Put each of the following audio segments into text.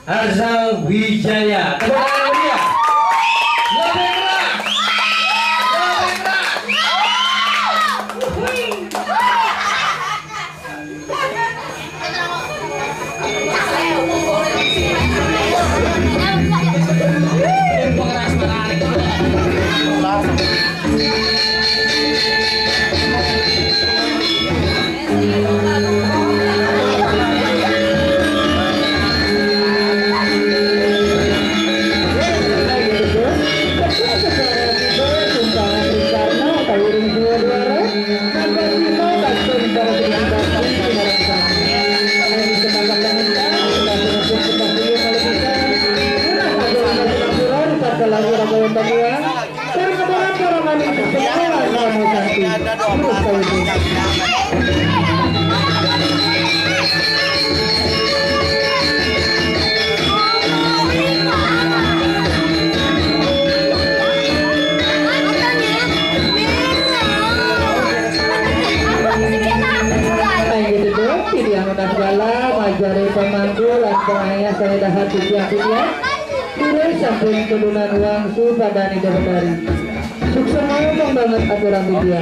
Arzal Wijaya. Tepuk tangan dia. Lebih keras. Lebih Majari pemandu lan pengayah saya dahat tiang-tiang Kira sampun kedunan uang su padani dari sukses mau banget aturan dia.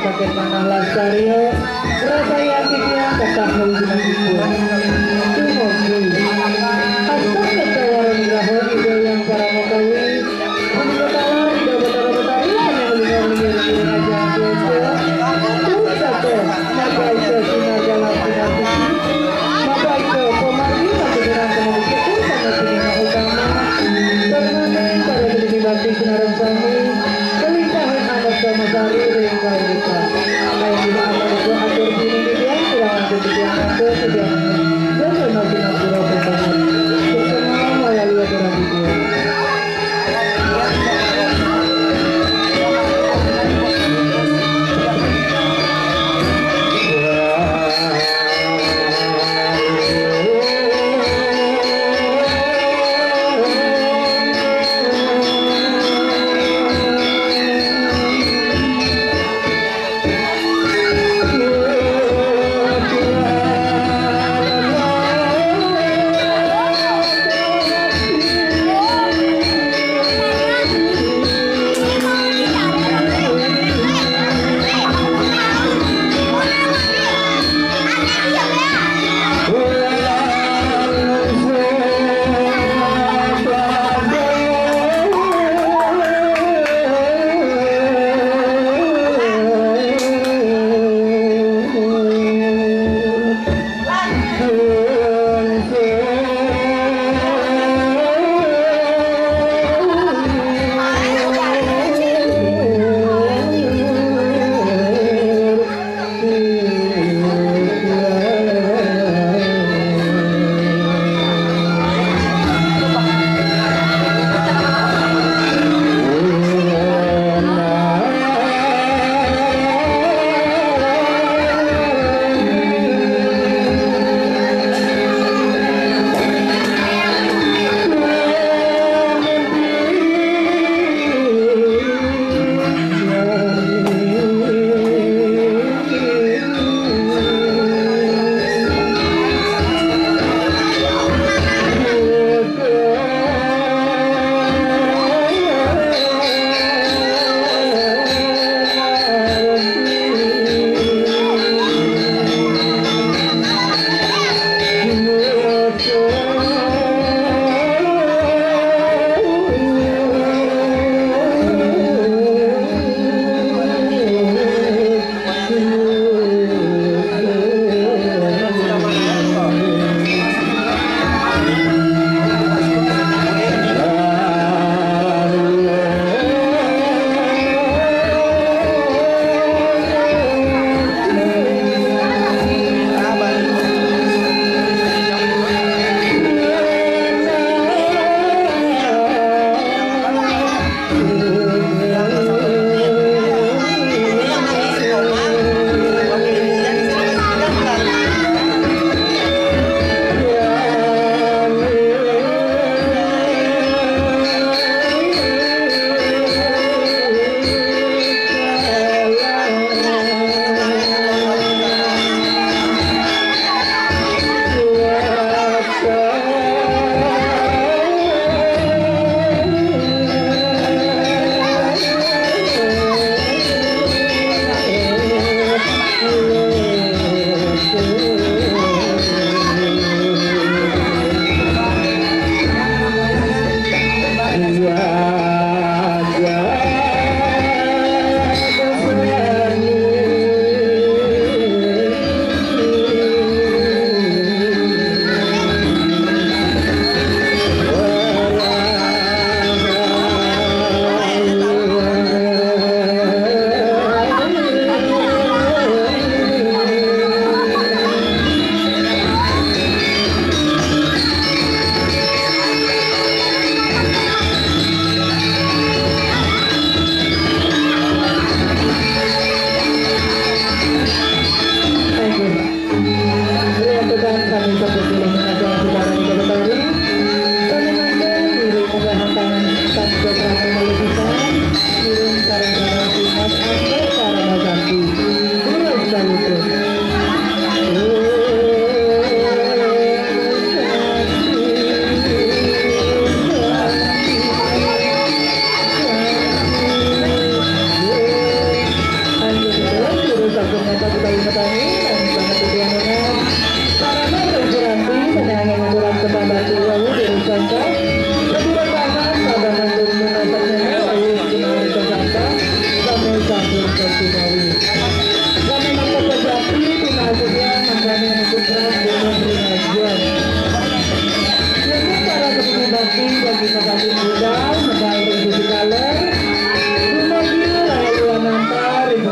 Pakai panah lasario, rasa yakinnya tetap hubungan itu. Semoga asal ketawaran rahon ide yang para makawi, ketawaran ide betara-betara yang mendengar aja biasa. Satu, maka itu sinar jalan sinar tinggi, maka itu pemargi satu dengan kemudian sama sinar utama. Permanen pada diri bakti sinar sami, kelincahan anak sama sari ringkai dekat. Ayo kita atur atur sini dia, kurang atur dia atur dia. Jangan masih nak pura berbangun. Semua maya lihat orang itu. langsung nyata kita petani dan sangat tujuan karena berjuranti menangani aturan kepada Tuhan di Nusantara lebih bertahan pada mandur menasaknya lalu kenal Jakarta sampai sambil tertunawi kami mampu berjati pinasuknya menggani kesukaan dengan pengajian ini para ketua bakti bagi petani muda medal berisi kaler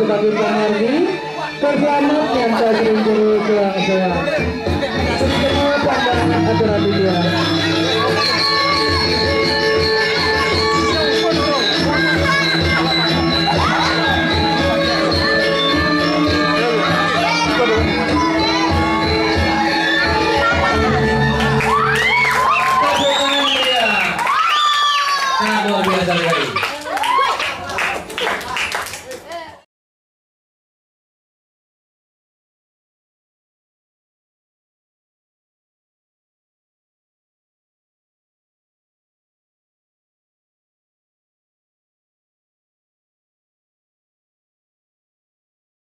sebagai pengargi berselamat yang saya beri ke orang tua. Semua pandangan aturan dia.